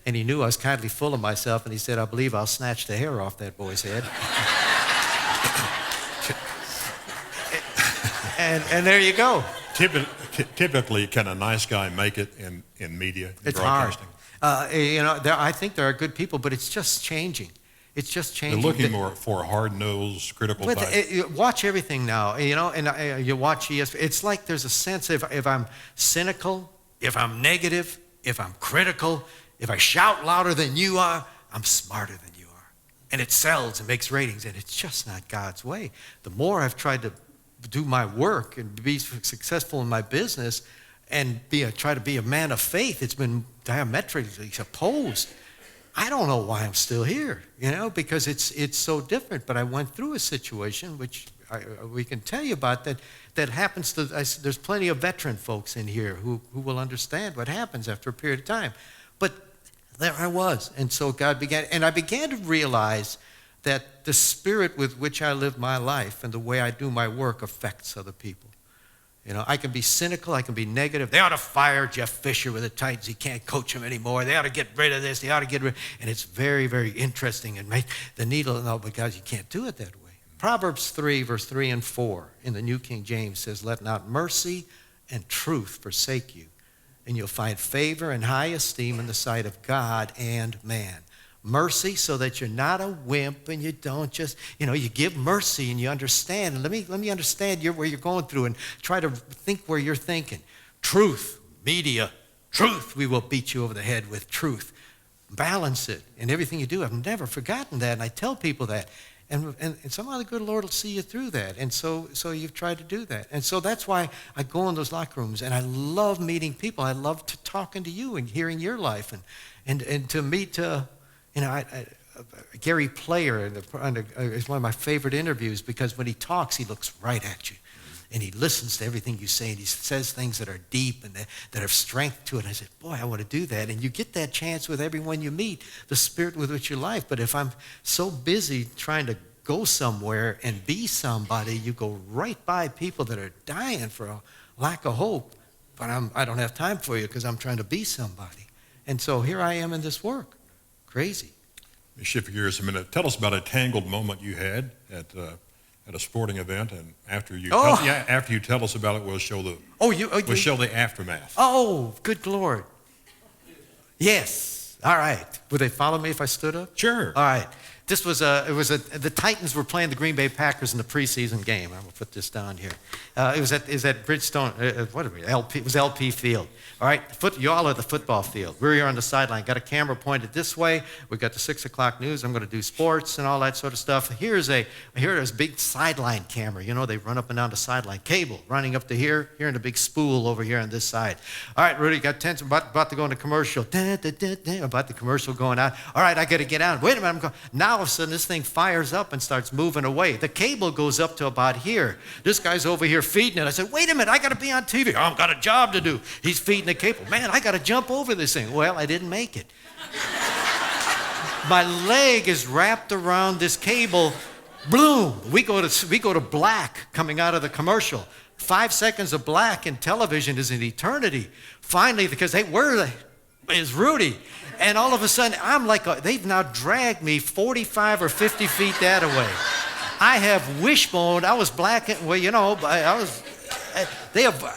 And he knew I was kindly full of myself, and he said, I believe I'll snatch the hair off that boy's head. and there you go. Typically, can a nice guy make it in media, it's broadcasting? Hard. I think there are good people, but it's just changing. It's just changing. They're looking more for a hard-nosed, critical type. Watch everything now, and you watch ESPN. It's like there's a sense if I'm cynical, if I'm negative, if I'm critical, if I shout louder than you are, I'm smarter than you are. And it sells and makes ratings, and it's just not God's way. The more I've tried to do my work and be successful in my business, and try to be a man of faith. It's been diametrically opposed. I don't know why I'm still here, because it's so different. But I went through a situation which we can tell you about that happens to. There's plenty of veteran folks in here who will understand what happens after a period of time. But there I was, and so I began to realize that the spirit with which I live my life and the way I do my work affects other people. I can be cynical, I can be negative. They ought to fire Jeff Fisher with the Titans. He can't coach them anymore. They ought to get rid of this. They ought to get rid. And it's very, very interesting and make the needle. No, because you can't do it that way. Proverbs 3, verse 3 and 4 in the New King James says, "Let not mercy and truth forsake you, and you'll find favor and high esteem in the sight of God and man." Mercy, so that you're not a wimp and you don't just, you give mercy and you understand. And let me understand where you're going through and try to think where you're thinking. Truth, media, truth. We will beat you over the head with truth. Balance it in everything you do. I've never forgotten that, and I tell people that. And somehow the good Lord will see you through that. And so you've tried to do that. And so that's why I go in those locker rooms, and I love meeting people. I love talking to you and hearing your life and to meet Gary Player is one of my favorite interviews, because when he talks, he looks right at you. And he listens to everything you say, and he says things that are deep and that have strength to it. And I said, boy, I want to do that. And you get that chance with everyone you meet, the spirit with which you life. But if I'm so busy trying to go somewhere and be somebody, you go right by people that are dying for a lack of hope. But I don't have time for you because I'm trying to be somebody. And so here I am in this work. Crazy. Let me shift gears a minute. Tell us about a tangled moment you had at a sporting event, and after you tell us about it, we'll show the aftermath. Oh, good Lord! Yes. All right. Would they follow me if I stood up? Sure. All right. This was the Titans were playing the Green Bay Packers in the preseason game. I'm gonna put this down here. It was at Bridgestone. It was LP Field. All right, you all are the football field. We're here on the sideline. Got a camera pointed this way. We got the 6 o'clock news. I'm going to do sports and all that sort of stuff. Here's a big sideline camera. They run up and down the sideline. Cable running up to here in the big spool over here on this side. All right, Rudy, got tension. About to go into commercial. About the commercial going out. All right, I got to get out. Wait a minute. Now all of a sudden this thing fires up and starts moving away. The cable goes up to about here. This guy's over here feeding it. I said, wait a minute, I got to be on TV. I've got a job to do. He's feeding the cable. Man, I got to jump over this thing. Well, I didn't make it. My leg is wrapped around this cable. Bloom. We go to black coming out of the commercial. 5 seconds of black in television is an eternity. Finally, because where is Rudy? And all of a sudden, I'm like, they've now dragged me 45 or 50 feet that away. I have wishbone. I was black. Well,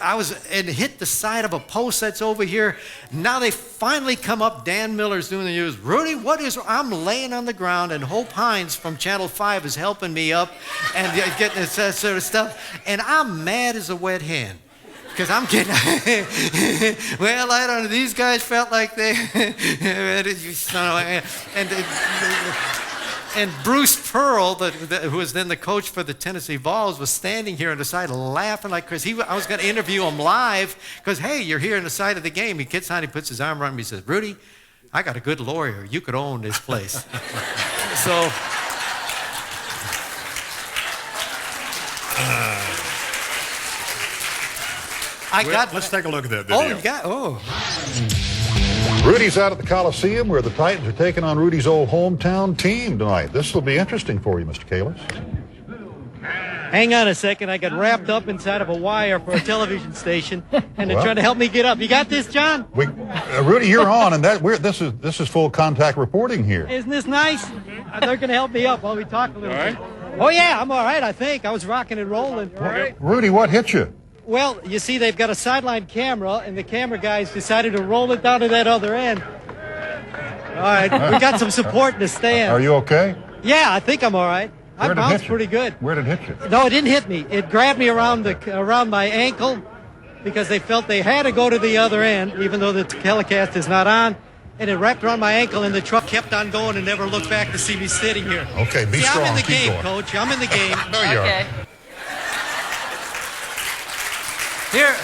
I was and hit the side of a post that's over here. Now they finally come up. Dan Miller's doing the news. Rudy, what is? I'm laying on the ground, and Hope Hines from Channel 5 is helping me up and getting that sort of stuff. And I'm mad as a wet hen. Because I'm getting, well, I don't know. These guys felt like they, and Bruce Pearl, who was then the coach for the Tennessee Vols, was standing here on the side laughing like crazy. I was going to interview him live because, hey, you're here on the side of the game. He gets on, he puts his arm around me, he says, Rudy, I got a good lawyer. You could own this place. So. Let's take a look at that video. Rudy's out at the Coliseum where the Titans are taking on Rudy's old hometown team tonight. This will be interesting for you, Mr. KALIS. Hang on a second. I got wrapped up inside of a wire for a television station, and they're trying to help me get up. You got this, John? Rudy, you're on, and this is full contact reporting here. Isn't this nice? They're going to help me up while we talk a little bit. Oh, yeah, I'm all right, I think. I was rocking and rolling. All right. Rudy, what hit you? Well, you see, they've got a sideline camera, and the camera guys decided to roll it down to that other end. All right, we got some support in the stand. Are you okay? Yeah, I think I'm all right. I bounced pretty good. Where did it hit you? No, it didn't hit me. It grabbed me around my ankle because they felt they had to go to the other end, even though the telecast is not on. And it wrapped around my ankle, and the truck kept on going and never looked back to see me sitting here. Okay, be strong. I'm in the Keep game, going. Coach. I'm in the game. No, you are. Here,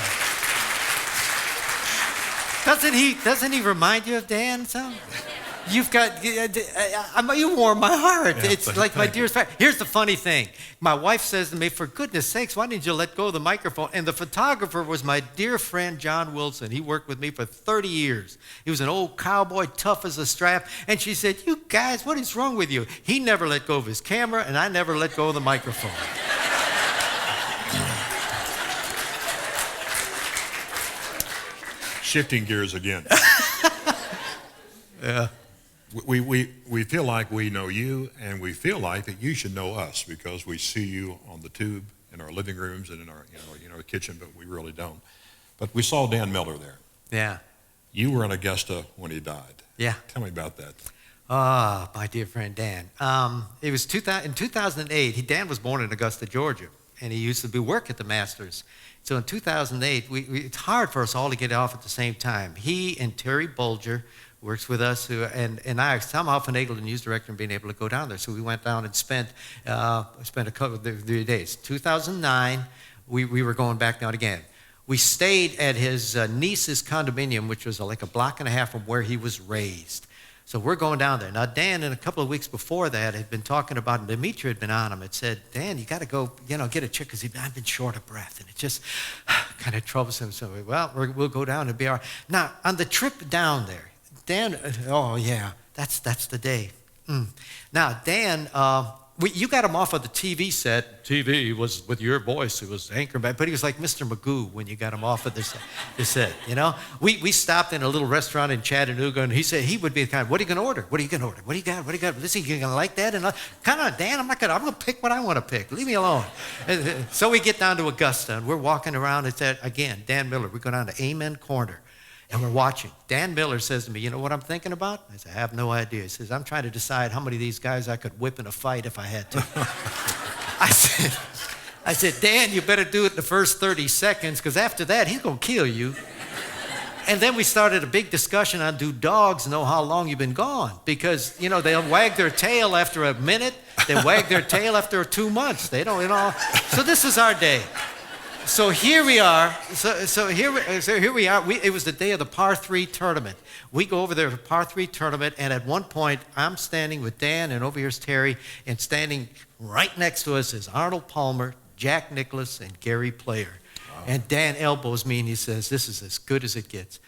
Doesn't he remind you of Dan? So? You've got, you warm my heart. Yeah, it's like my dearest friend. Here's the funny thing. My wife says to me, for goodness sakes, why didn't you let go of the microphone? And the photographer was my dear friend, John Wilson. He worked with me for 30 years. He was an old cowboy, tough as a strap. And she said, you guys, what is wrong with you? He never let go of his camera, and I never let go of the microphone. Shifting gears again. Yeah. We feel like we know you, and we feel like that you should know us because we see you on the tube in our living rooms and in our kitchen, but we really don't. But we saw Dan Miller there. Yeah. You were in Augusta when he died. Yeah. Tell me about that. Ah, my dear friend Dan. It was in 2008. Dan was born in Augusta, Georgia, and he used to work at the Masters. So in 2008, it's hard for us all to get off at the same time. He and Terry Bolger works with us, and I somehow finagled the news director and being able to go down there. So we went down and spent a couple of 3 days. 2009, we were going back down again. We stayed at his niece's condominium, which was like a block and a half from where he was raised. So we're going down there. Now, Dan, in a couple of weeks before that, had been talking about, and Demetri had been on him, had said, Dan, you got to go, get a check, because I've been short of breath, and it just kind of troublesome. So, well, we'll go down and be all right. Now, on the trip down there, Dan, oh, yeah, that's the day. Now, Dan, you got him off of the TV set. TV was with your voice. It was anchorman, but he was like Mr. Magoo when you got him off of the set, We stopped in a little restaurant in Chattanooga, and he said he would be the kind, what are you going to order? What are you going to order? What do you got? What do you got? Listen, you're going to like that? And come on, Dan, I'm going to pick what I want to pick. Leave me alone. So we get down to Augusta, and we're walking around. It's again, Dan Miller. We go down to Amen Corner. And we're watching. Dan Miller says to me, you know what I'm thinking about? I said, I have no idea. He says, I'm trying to decide how many of these guys I could whip in a fight if I had to. I said, Dan, you better do it in the first 30 seconds, because after that, he's going to kill you. And then we started a big discussion on, do dogs know how long you've been gone? Because, they'll wag their tail after a minute. They wag their tail after 2 months. They don't, So this is our day. So here we are. So here we are. It was the day of the par 3 tournament. We go over there for par 3 tournament, and at one point, I'm standing with Dan, and over here's Terry, and standing right next to us is Arnold Palmer, Jack Nicklaus, and Gary Player. Wow. And Dan elbows me, and he says, "This is as good as it gets."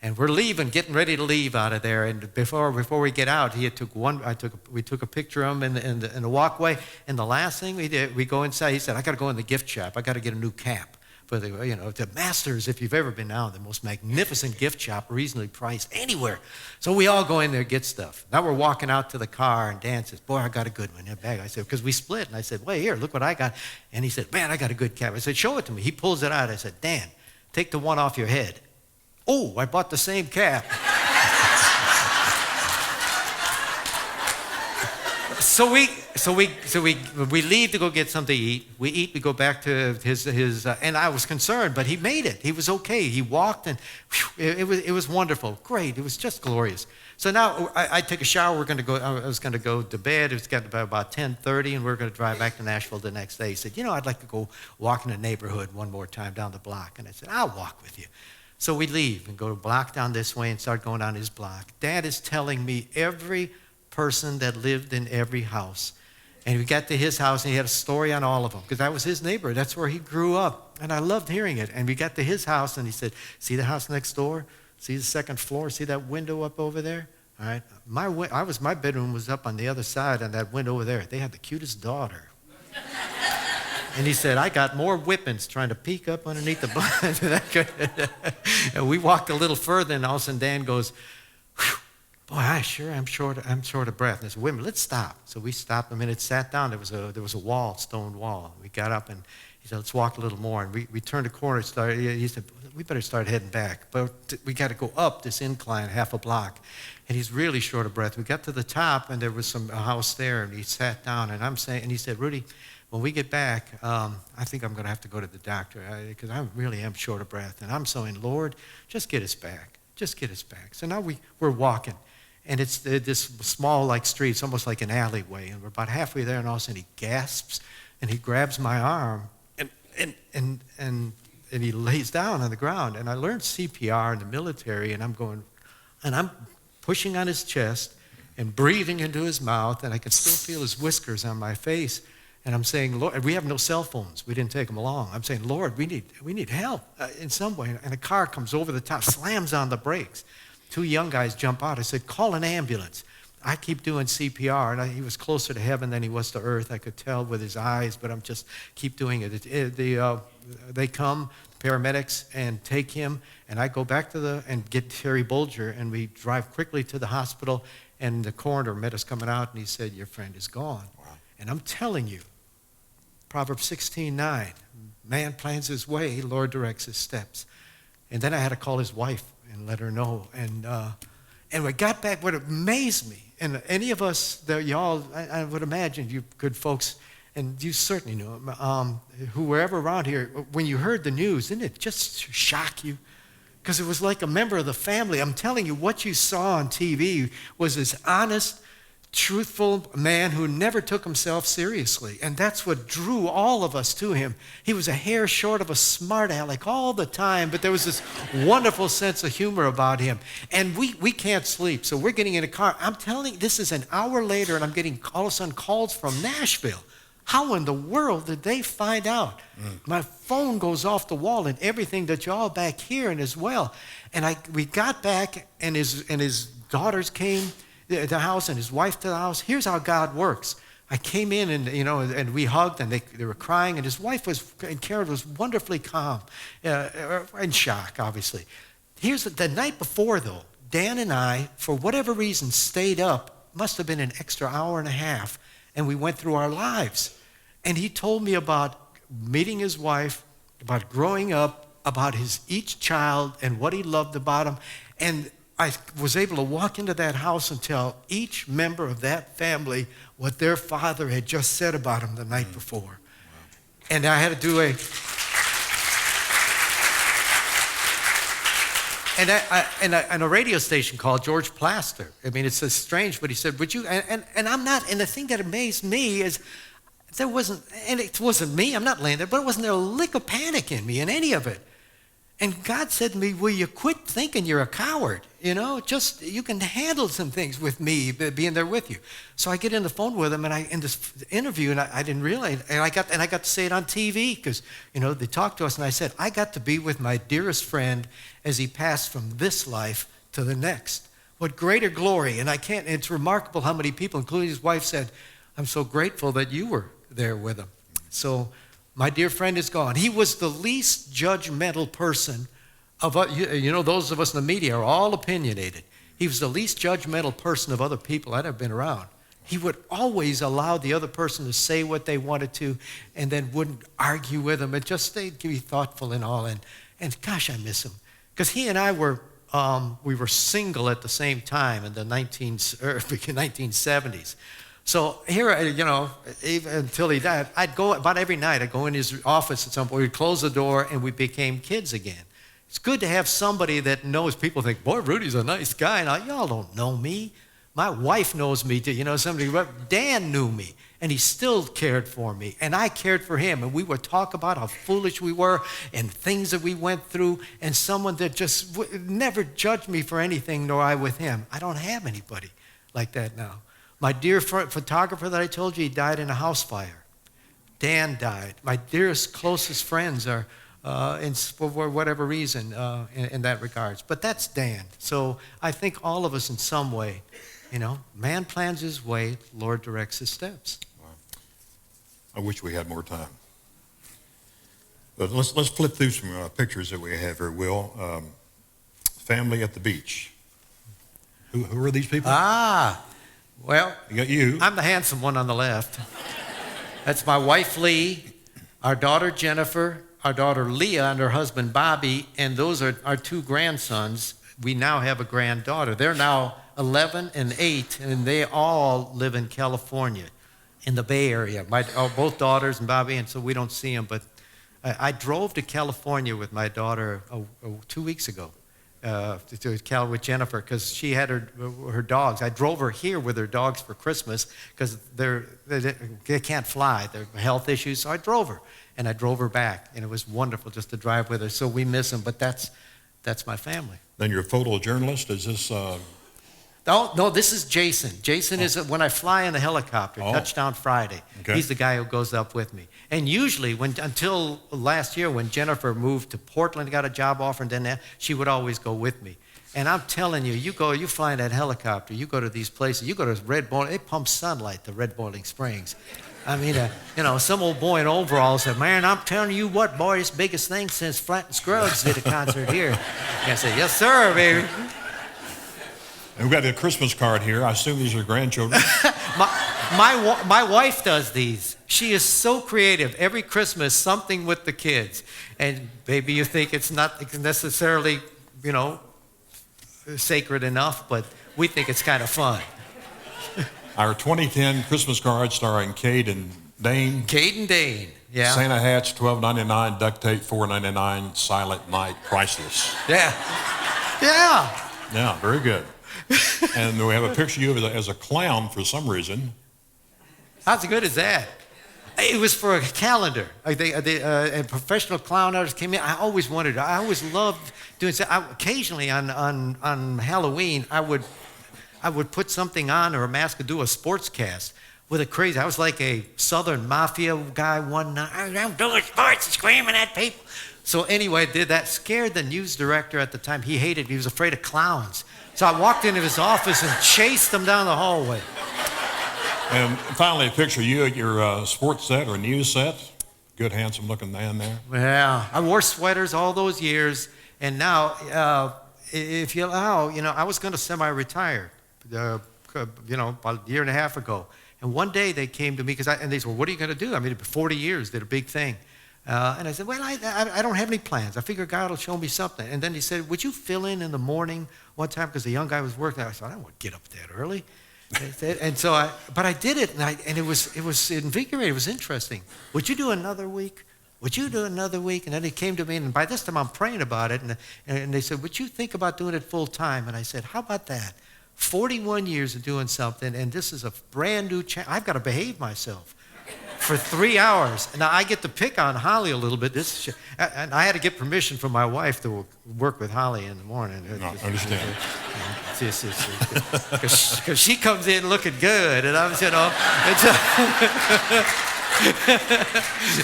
And we're leaving, getting ready to leave out of there. And before we get out, we took a picture of him in the walkway. And the last thing we did, we go inside. He said, "I got to go in the gift shop. I got to get a new cap for the Masters. If you've ever been down, the most magnificent gift shop, reasonably priced anywhere." So we all go in there, get stuff. Now we're walking out to the car, and Dan says, "Boy, I got a good one in that bag." I said, because we split. And I said, "Wait, here, look what I got." And he said, "Man, I got a good cap." I said, "Show it to me." He pulls it out. I said, "Dan, take the one off your head." "Oh, I bought the same cap." So we leave to go get something to eat. We eat. We go back to his and I was concerned, but he made it. He was okay. He walked, and it was wonderful. Great. It was just glorious. So now I take a shower. I was going to go to bed. It's got about 10:30, and we're going to drive back to Nashville the next day. He said, "I'd like to go walk in the neighborhood one more time down the block." And I said, "I'll walk with you." So we leave and go a block down this way and start going down his block. Dad is telling me every person that lived in every house. And we got to his house, and he had a story on all of them, because that was his neighborhood. That's where he grew up. And I loved hearing it. And we got to his house, and he said, "See the house next door? See the second floor? See that window up over there?" All right. My bedroom was up on the other side on that window over there. They had the cutest daughter. And he said, "I got more whippings trying to peek up underneath the blinds." And we walked a little further, and all of a sudden Dan goes, "Whew, boy, I'm short of breath." And I said, "Wait a minute, let's stop." So we stopped a minute, sat down. There was a wall, stone wall. We got up, and he said, "Let's walk a little more." And we turned a corner. He said, "We better start heading back. But we got to go up this incline half a block." And he's really short of breath. We got to the top, and there was a house there, and he sat down. And he said, "Rudy, when we get back, I think I'm going to have to go to the doctor, because I really am short of breath." And I'm saying, "Lord, just get us back. Just get us back." So now we're walking. And it's this small street. It's almost like an alleyway. And we're about halfway there, and all of a sudden he gasps, and he grabs my arm. And and he lays down on the ground. And I learned CPR in the military, and I'm pushing on his chest and breathing into his mouth, and I can still feel his whiskers on my face. And I'm saying, Lord, we have no cell phones. We didn't take them along. I'm saying, Lord, we need help in some way. And a car comes over the top, slams on the brakes. 2 young guys jump out. I said, call an ambulance. I keep doing CPR, and he was closer to heaven than he was to earth. I could tell with his eyes, but I'm just keep doing it. They come, paramedics, and take him, and I go back and get Terry Bolger, and we drive quickly to the hospital, and the coroner met us coming out, and he said, your friend is gone. Wow. And I'm telling you, Proverbs 16:9, man plans his way, Lord directs his steps. And then I had to call his wife and let her know. And we got back, what amazed me, and any of us, y'all, I would imagine you good folks, and you certainly know, who were ever around here, when you heard the news, didn't it just shock you? Because it was like a member of the family. I'm telling you, what you saw on TV was this honest, truthful man who never took himself seriously. And that's what drew all of us to him. He was a hair short of a smart aleck all the time, but there was this wonderful sense of humor about him. And we can't sleep, so we're getting in a car. I'm telling you, this is an hour later, and I'm getting all of a sudden calls from Nashville. How in the world did they find out? My phone goes off the wall and everything that y'all back here and as well. And we got back, and his daughters came to the house, and his wife to the house. Here's how God works. I came in, and and we hugged, and they were crying, and his wife and Karen was wonderfully calm, in shock, obviously. Here's the night before, though. Dan and I, for whatever reason, stayed up. Must have been an extra hour and a half, and we went through our lives. And he told me about meeting his wife, about growing up, about each child and what he loved about him. And I was able to walk into that house and tell each member of that family what their father had just said about him the night before. Wow. And I had to do and a radio station called George Plaster. I mean, it's strange, but he said, would you, and I'm not, and the thing that amazed me is there wasn't, and it wasn't me, I'm not laying there, but it wasn't there a lick of panic in me in any of it. And God said to me, will you quit thinking you're a coward? Just, you can handle some things with me being there with you. So I get in the phone with him, and in this interview, and I didn't realize, and I got to say it on TV, because, they talked to us, and I said, I got to be with my dearest friend as he passed from this life to the next. What greater glory, and it's remarkable how many people, including his wife, said, I'm so grateful that you were there with him. So my dear friend is gone. He was the least judgmental person of, those of us in the media are all opinionated. He was the least judgmental person of other people I'd ever been around. He would always allow the other person to say what they wanted to, and then wouldn't argue with them, and just stayed to be thoughtful and all. And gosh, I miss him. Because he and I were single at the same time in the 1970s. So here, even until he died, I'd go about every night. I'd go in his office at some point. We'd close the door, and we became kids again. It's good to have somebody that knows. People think, boy, Rudy's a nice guy. Now, y'all don't know me. My wife knows me too. Dan knew me, and he still cared for me, and I cared for him. And we would talk about how foolish we were and things that we went through, and someone that just never judged me for anything, nor I with him. I don't have anybody like that now. My dear photographer that I told you, he died in a house fire. Dan died. My dearest, closest friends are, for whatever reason, in that regards. But that's Dan. So I think all of us in some way, man plans his way, Lord directs his steps. Wow. I wish we had more time. But let's flip through some pictures that we have here, Will. Family at the beach. Who are these people? Well, you got you. I'm the handsome one on the left. That's my wife, Lee, our daughter, Jennifer, our daughter, Leah, and her husband, Bobby, and those are our 2 grandsons. We now have a granddaughter. They're now 11 and 8, and they all live in California, in the Bay Area. Both daughters and Bobby, and so we don't see them. But I drove to California with my daughter 2 weeks ago, with Jennifer because she had her dogs. I drove her here with her dogs for Christmas because they can't fly. They're health issues, so I drove her. And I drove her back, and it was wonderful just to drive with her. So we miss them, but that's my family. Then you're a photojournalist. Is this... No, this is Jason. Jason is when I fly in the helicopter, touchdown Friday. Okay. He's the guy who goes up with me. And usually, until last year when Jennifer moved to Portland, got a job offer, and then she would always go with me. And I'm telling you, you fly in that helicopter, you go to these places, you go to Red Boiling, they pump sunlight to Red Boiling Springs. I mean, some old boy in overalls said, man, I'm telling you what, boy, it's the biggest thing since Flat and Scruggs did a concert here. And I said, yes, sir, baby. And we've got a Christmas card here. I assume these are grandchildren. My wife does these. She is so creative. Every Christmas, something with the kids. And maybe you think it's not necessarily, sacred enough, but we think it's kind of fun. Our 2010 Christmas card starring Cade and Dane. Cade and Dane, yeah. Santa hats, $12.99. Duct tape, $4.99. Silent Night, priceless. Yeah. Yeah. Yeah, very good. And we have a picture of you as a clown for some reason. How good is that? It was for a calendar. A professional clown artist came in. I always loved doing so. Occasionally on Halloween, I would put something on or a mask and do a sportscast with a crazy. I was like a Southern Mafia guy one night. I'm doing sports and screaming at people. So anyway, I did that. Scared the news director at the time. He hated me. He was afraid of clowns. So I walked into his office and chased him down the hallway. And finally, a picture of you at your sports set or news set. Good, handsome-looking man there. Yeah, I wore sweaters all those years, and now, if you allow, I was going to semi-retire, about a year and a half ago. And one day they came to me and they said, well, what are you going to do? I mean, 40 years, did a big thing. And I said, well, I don't have any plans. I figure God will show me something. And then he said, would you fill in the morning one time because the young guy was working? I said, I don't want to get up that early. And so but I did it, and it was invigorating. It was interesting. Would you do another week? Would you do another week? And then he came to me, and by this time I'm praying about it, and they said, would you think about doing it full time? And I said, how about that? 41 years of doing something, and this is a brand new chance. I've got to behave myself for 3 hours. Now, I get to pick on Holly a little bit. And I had to get permission from my wife to work with Holly in the morning. No, I understand. Because she comes in looking good, and I'm,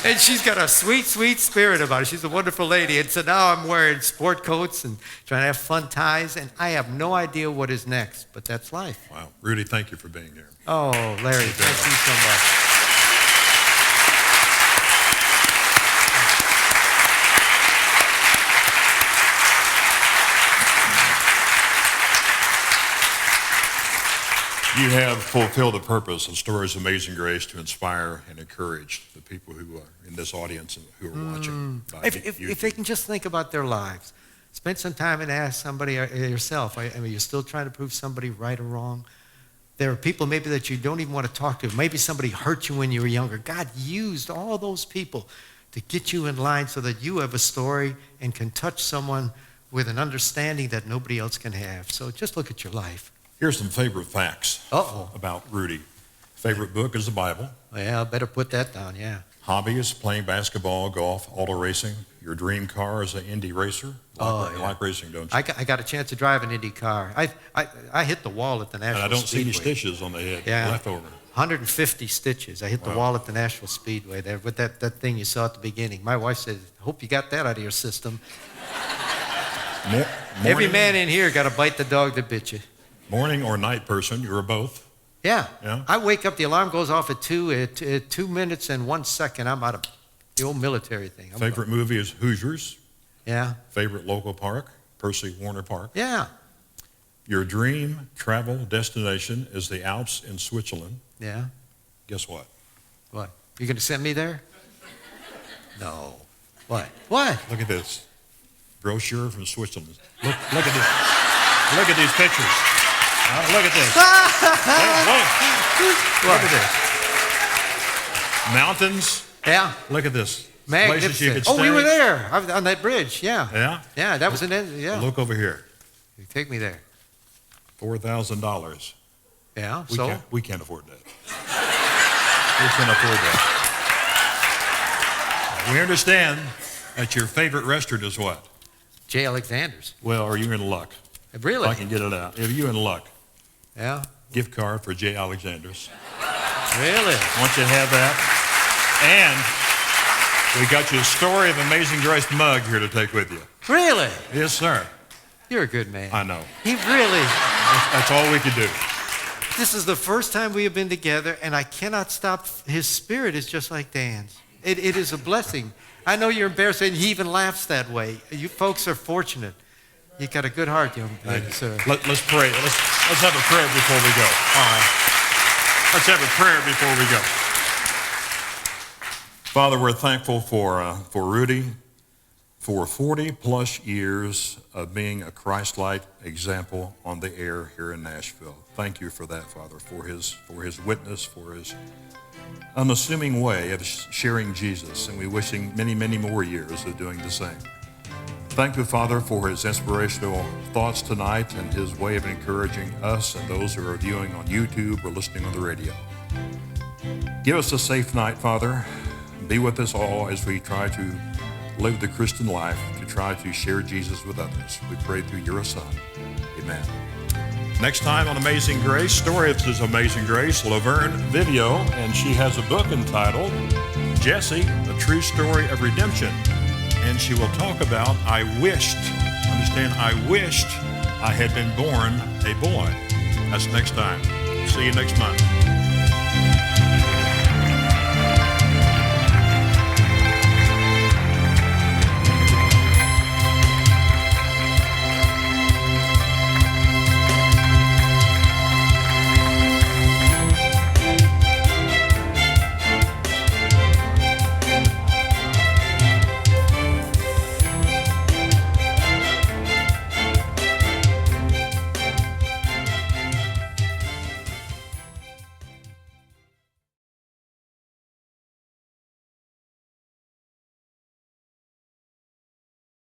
and she's got a sweet, sweet spirit about her. She's a wonderful lady. And so now I'm wearing sport coats and trying to have fun ties, and I have no idea what is next, but that's life. Wow. Rudy, thank you for being here. Oh, Larry, thank you so much. You have fulfilled the purpose of Stories of Amazing Grace to inspire and encourage the people who are in this audience and who are watching. If they can just think about their lives, spend some time and ask somebody yourself, I mean, you're still trying to prove somebody right or wrong. There are people maybe that you don't even want to talk to. Maybe somebody hurt you when you were younger. God used all those people to get you in line so that you have a story and can touch someone with an understanding that nobody else can have. So just look at your life. Here's some favorite facts about Rudy. Favorite book is the Bible. Yeah, I better put that down, yeah. Hobby is playing basketball, golf, auto racing. Your dream car is an Indy racer. You like racing, don't you? I got a chance to drive an Indy car. I hit the wall at the National Speedway. And I don't see any stitches on the head left over. 150 stitches. I hit the wall at the National Speedway there with that thing you saw at the beginning. My wife said, hope you got that out of your system. Every man in here got to bite the dog that bit you. Morning or night person, you're both. Yeah. I wake up, the alarm goes off at 2 minutes and 1 second. I'm out of the old military thing. Favorite movie is Hoosiers. Yeah. Favorite local park, Percy Warner Park. Yeah. Your dream travel destination is the Alps in Switzerland. Yeah. Guess what? What? You going to send me there? No. What? What? Look at this. Brochure from Switzerland. Look at this. Look at these pictures. Look at this. Look at this. Mountains. Yeah. Look at this. Magnificent. Places you could Oh, we stay. were there on that bridge. Yeah. Yeah? Yeah, that was an end. Yeah. Look over here. Take me there. $4,000. Yeah, We can't afford that. We can't afford that. We understand that your favorite restaurant is what? J. Alexander's. Well, are you in luck? Really? If I can get it out. If you're in luck, Yeah. gift card for J. Alexander's. Really? I want you to have that. And we got you a Story of Amazing Grace mug here to take with you. Really? Yes, sir. You're a good man. I know. He really. That's all we could do. This is the first time we have been together, and I cannot stop. His spirit is just like Dan's. It is a blessing. I know you're embarrassed, and he even laughs that way. You folks are fortunate. You got a good heart, young man, sir. Let's pray. Let's have a prayer before we go. All right. Let's have a prayer before we go. Father, we're thankful for Rudy, for 40-plus years of being a Christ-like example on the air here in Nashville. Thank you for that, Father, for his witness, for his unassuming way of sharing Jesus, and we wish him many, many more years of doing the same. Thank you, Father, for his inspirational thoughts tonight and his way of encouraging us and those who are viewing on YouTube or listening on the radio. Give us a safe night, Father. Be with us all as we try to live the Christian life, to try to share Jesus with others. We pray through your Son. Amen. Next time on Amazing Grace, Story of His Amazing Grace, Laverne Video, and she has a book entitled Jesse, A True Story of Redemption. And she will talk about, I wished I had been born a boy. That's next time. See you next month.